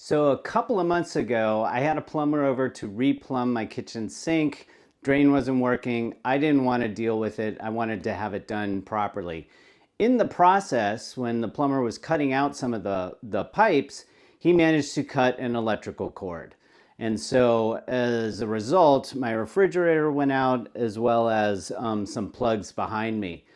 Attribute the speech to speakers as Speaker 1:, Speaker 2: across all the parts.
Speaker 1: So a couple of months ago, I had a plumber over to replumb my kitchen sink. Drain wasn't working. I didn't want to deal with it. I wanted to have it done properly. In the process, when the plumber was cutting out some of the pipes, he managed to cut an electrical cord. And so as a result, my refrigerator went out as well as some plugs behind me.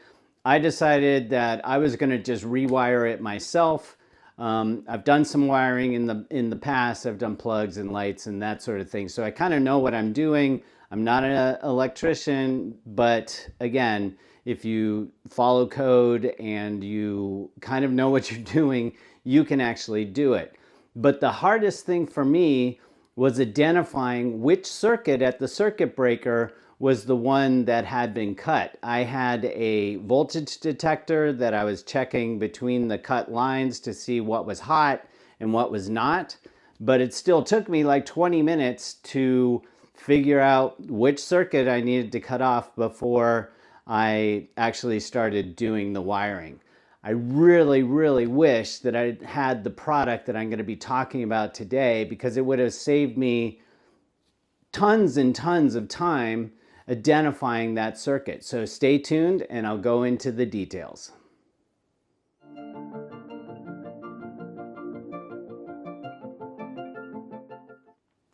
Speaker 1: I decided that I was going to just rewire it myself. I've done some wiring in the past. I've done plugs and lights and that sort of thing. So I kind of know what I'm doing. I'm not an electrician, but again, if you follow code and you kind of know what you're doing, you can actually do it. But the hardest thing for me was identifying which circuit at the circuit breaker was the one that had been cut. I had a voltage detector that I was checking between the cut lines to see what was hot and what was not, but it still took me like 20 minutes to figure out which circuit I needed to cut off before I actually started doing the wiring. I really, really wish that I had the product that I'm going to be talking about today, because it would have saved me tons and tons of time identifying that circuit. So stay tuned and I'll go into the details.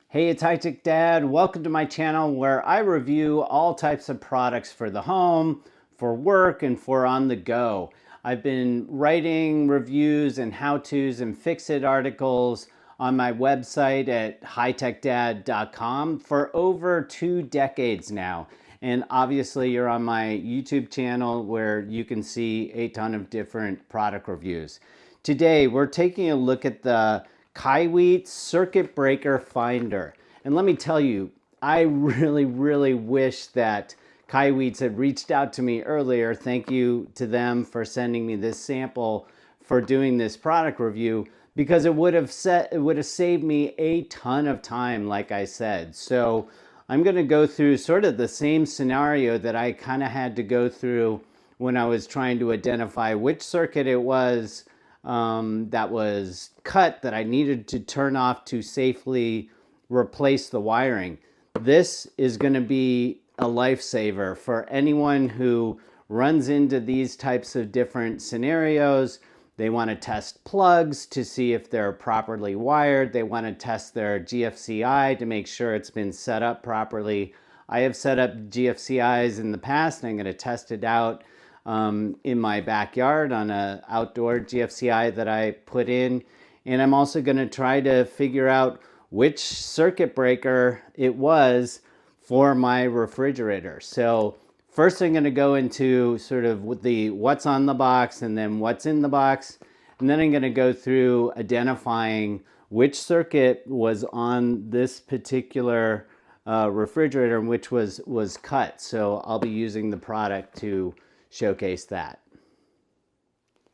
Speaker 1: Hey, it's HighTechDad. Welcome to my channel where I review all types of products for the home, for work, and for on the go. I've been writing reviews and how-tos and fix-it articles on my website at HighTechDad.com for over 2 decades now. And obviously you're on my YouTube channel where you can see a ton of different product reviews. Today we're taking a look at the KAIWEETS Circuit Breaker Finder. And let me tell you, I really wish that KAIWEETS had reached out to me earlier. Thank you to them for sending me this sample for doing this product review, because it would have saved me a ton of time, like I said. So I'm going to go through sort of the same scenario that I kind of had to go through when I was trying to identify which circuit it was that was cut that I needed to turn off to safely replace the wiring. This is going to be a lifesaver for anyone who runs into these types of different scenarios. They want to test plugs to see if they're properly wired. They want to test their GFCI to make sure it's been set up properly. I have set up GFCIs in the past, and I'm going to test it out in my backyard on an outdoor GFCI that I put in. And I'm also going to try to figure out which circuit breaker it was for my refrigerator. So first I'm going to go into sort of what's on the box and then what's in the box. And then I'm going to go through identifying which circuit was on this particular refrigerator and which was cut. So I'll be using the product to showcase that.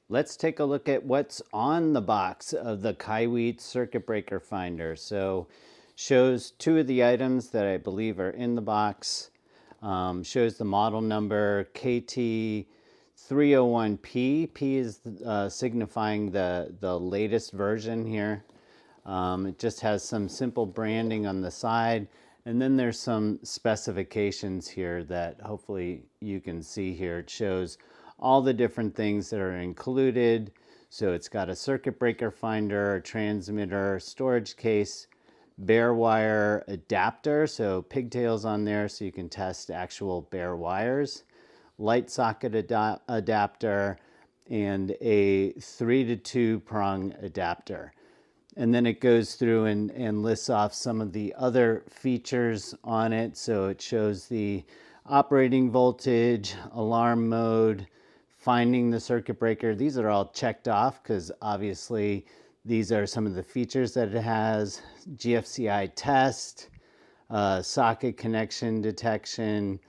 Speaker 1: Let's take a look at what's on the box of the KAIWEETS Circuit Breaker Finder. So shows 2 of the items that I believe are in the box. Shows the model number KT301P. P is signifying the latest version here. It just has some simple branding on the side. And then there's some specifications here that hopefully you can see here. It shows all the different things that are included. So it's got a circuit breaker finder, a transmitter, storage case, bare wire adapter, so pigtails on there so you can test actual bare wires, light socket adapter, and a 3 to 2 prong adapter. And then it goes through and lists off some of the other features on it. So it shows the operating voltage, alarm mode, finding the circuit breaker. These are all checked off because obviously these are some of the features that it has. GFCI test, socket connection detection,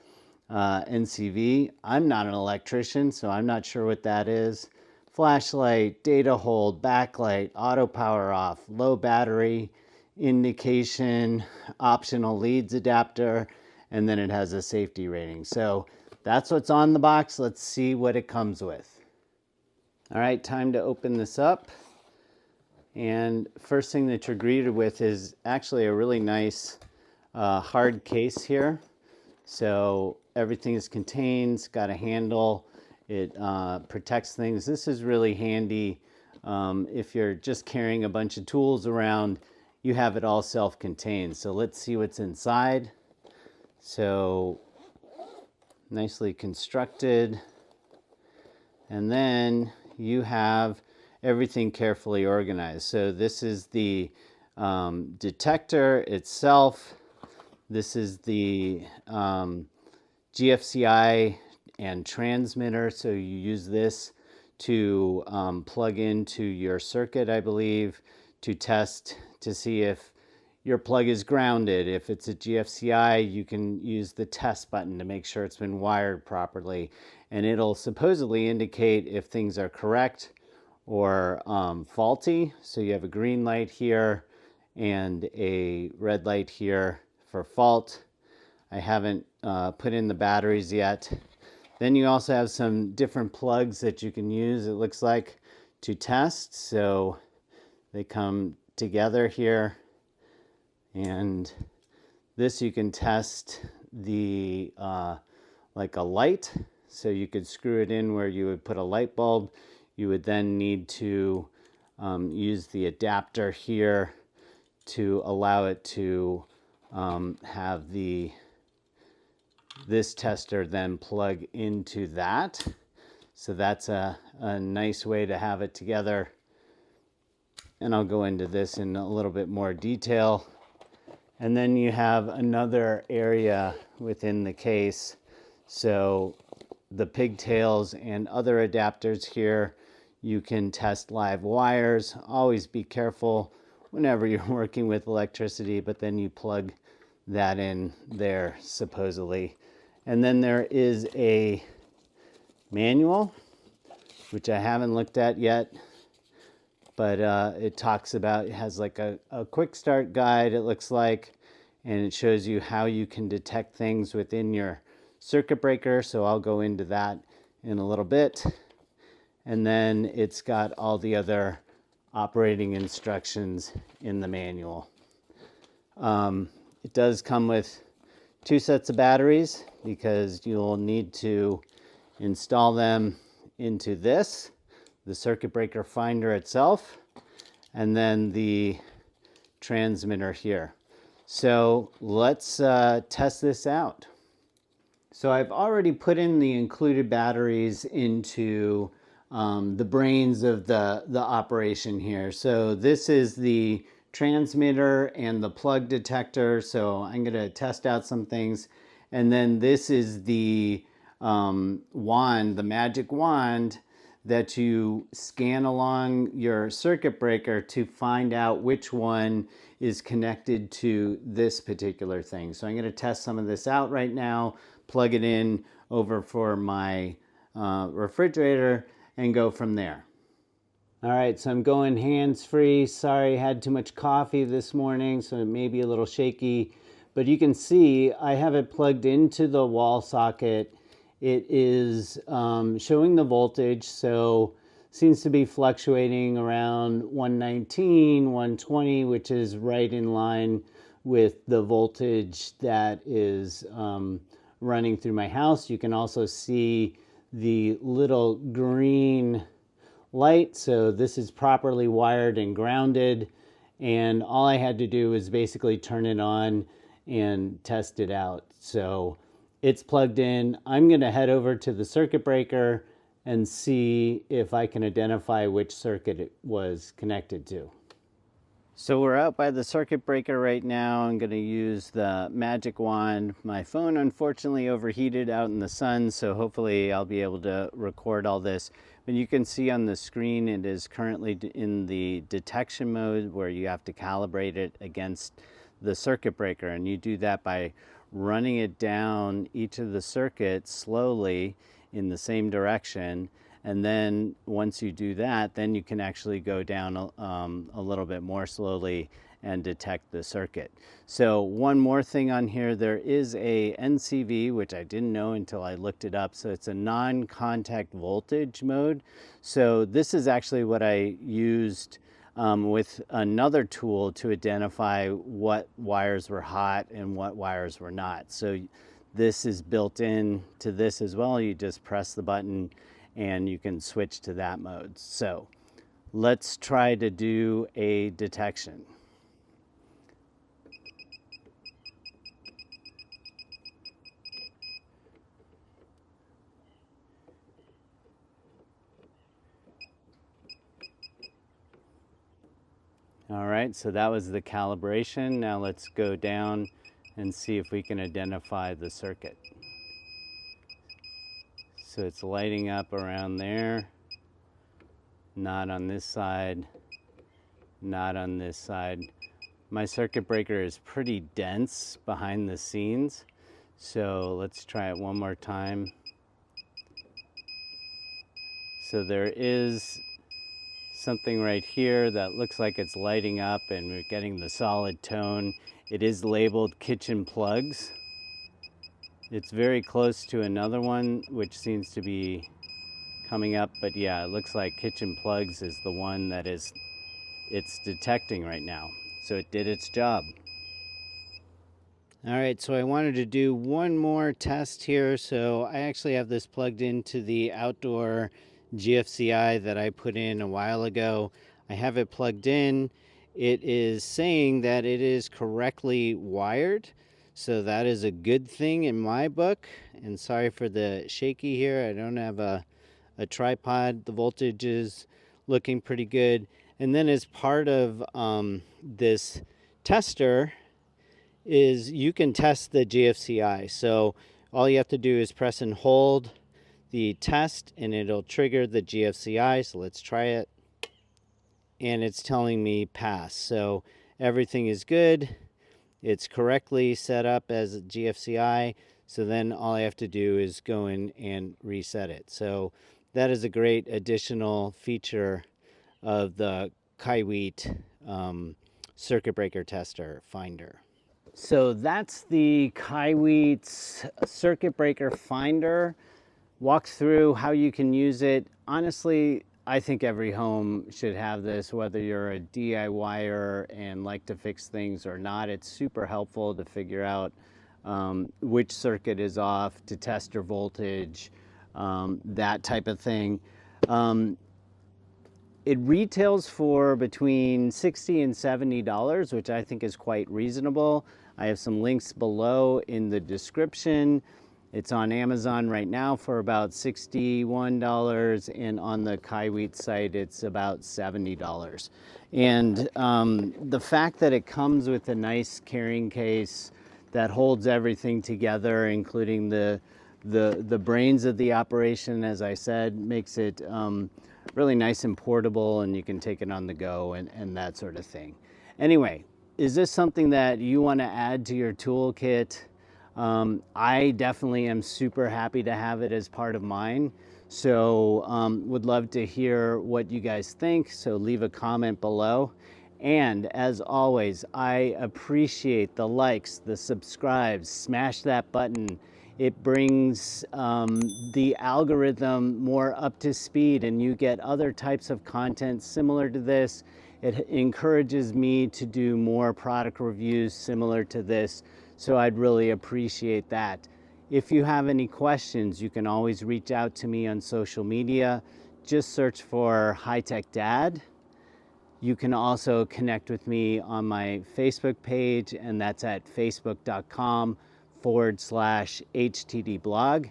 Speaker 1: NCV. I'm not an electrician, so I'm not sure what that is. Flashlight, data hold, backlight, auto power off, low battery indication, optional leads adapter, and then it has a safety rating. So that's what's on the box. Let's see what it comes with. All right, time to open this up. And first thing that you're greeted with is actually a really nice hard case here. So everything is contained, it's got a handle, it protects things. This is really handy if you're just carrying a bunch of tools around. You have it all self-contained. So let's see what's inside. So nicely constructed. And then you have everything carefully organized. So this is the detector itself. This is the GFCI and transmitter. So you use this to plug into your circuit, I believe, to test to see if your plug is grounded. If it's a GFCI, you can use the test button to make sure it's been wired properly. And it'll supposedly indicate if things are correct or faulty. So you have a green light here and a red light here for fault. I haven't put in the batteries yet. Then you also have some different plugs that you can use, it looks like, to test. So they come together here. And this you can test the like a light. So you could screw it in where you would put a light bulb. You would then need to use the adapter here to allow it to have this tester then plug into that. So that's a nice way to have it together. And I'll go into this in a little bit more detail. And then you have another area within the case. So the pigtails and other adapters here, you can test live wires. Always be careful whenever you're working with electricity, but then you plug that in there supposedly. And then there is a manual, which I haven't looked at yet, but it talks about, it has like a quick start guide, it looks like, and it shows you how you can detect things within your circuit breaker. So I'll go into that in a little bit. And then it's got all the other operating instructions in the manual. It does come with 2 sets of batteries because you'll need to install them into this, the circuit breaker finder itself, and then the transmitter here. So let's test this out. So I've already put in the included batteries into the brains of the operation here. So this is the transmitter and the plug detector. So I'm going to test out some things. And then this is the wand, the magic wand that you scan along your circuit breaker to find out which one is connected to this particular thing. So I'm going to test some of this out right now, plug it in over for my refrigerator, and go from there. All right, so I'm going hands-free. Sorry, I had too much coffee this morning, so it may be a little shaky. But you can see I have it plugged into the wall socket. It is showing the voltage, so seems to be fluctuating around 119, 120, which is right in line with the voltage that is running through my house. You can also see the little green light, so this is properly wired and grounded, and all I had to do was basically turn it on and test it out. So it's plugged in. I'm going to head over to the circuit breaker and see if I can identify which circuit it was connected to. So we're out by the circuit breaker right now. I'm going to use the magic wand. My phone unfortunately overheated out in the sun, so hopefully I'll be able to record all this. But you can see on the screen it is currently in the detection mode where you have to calibrate it against the circuit breaker, and you do that by running it down each of the circuits slowly in the same direction. And then once you do that, then you can actually go down a little bit more slowly and detect the circuit. So one more thing on here, there is a NCV, which I didn't know until I looked it up. So it's a non-contact voltage mode. So this is actually what I used with another tool to identify what wires were hot and what wires were not. So this is built in to this as well. You just press the button and you can switch to that mode. So let's try to do a detection. All right, so that was the calibration. Now let's go down and see if we can identify the circuit. So it's lighting up around there, not on this side, not on this side. My circuit breaker is pretty dense behind the scenes, so let's try it one more time. So there is something right here that looks like it's lighting up and we're getting the solid tone. It is labeled kitchen plugs. It's very close to another one which seems to be coming up, but yeah, it looks like kitchen plugs is the one that it's detecting right now. So it did its job. All right, so I wanted to do one more test here. So I actually have this plugged into the outdoor GFCI that I put in a while ago. I have it plugged in. It is saying that it is correctly wired. So that is a good thing in my book. And sorry for the shaky here. I don't have a tripod. The voltage is looking pretty good. And then as part of this tester is you can test the GFCI. So all you have to do is press and hold the test and it'll trigger the GFCI. So let's try it. And it's telling me pass. So everything is good. It's correctly set up as a GFCI. So then all I have to do is go in and reset it. So that is a great additional feature of the KAIWEETS Circuit Breaker Tester Finder. So that's the KAIWEETS Circuit Breaker Finder. Walks through how you can use it. Honestly, I think every home should have this, whether you're a DIYer and like to fix things or not. It's super helpful to figure out which circuit is off, to test your voltage, that type of thing. It retails for between $60 and $70, which I think is quite reasonable. I have some links below in the description. It's on Amazon right now for about $61, and on the KAIWEETS site it's about $70. And the fact that it comes with a nice carrying case that holds everything together, including the brains of the operation, as I said, makes it really nice and portable, and you can take it on the go and that sort of thing. Anyway, is this something that you want to add to your toolkit? I definitely am super happy to have it as part of mine. So would love to hear what you guys think. So leave a comment below. And as always, I appreciate the likes, the subscribes, smash that button. It brings the algorithm more up to speed and you get other types of content similar to this. It encourages me to do more product reviews similar to this. So I'd really appreciate that. If you have any questions, you can always reach out to me on social media. Just search for HighTechDad. You can also connect with me on my Facebook page, and that's at facebook.com/HTD blog.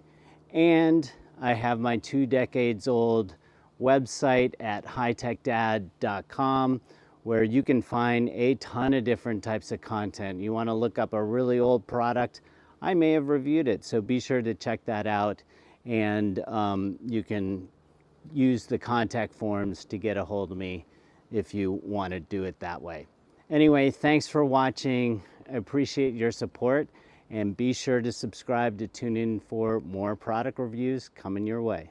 Speaker 1: And I have my 2 decades old website at HighTechDad.com, where you can find a ton of different types of content. You want to look up a really old product, I may have reviewed it, so be sure to check that out. And you can use the contact forms to get a hold of me if you want to do it that way. Anyway, thanks for watching. I appreciate your support, and be sure to subscribe to tune in for more product reviews coming your way.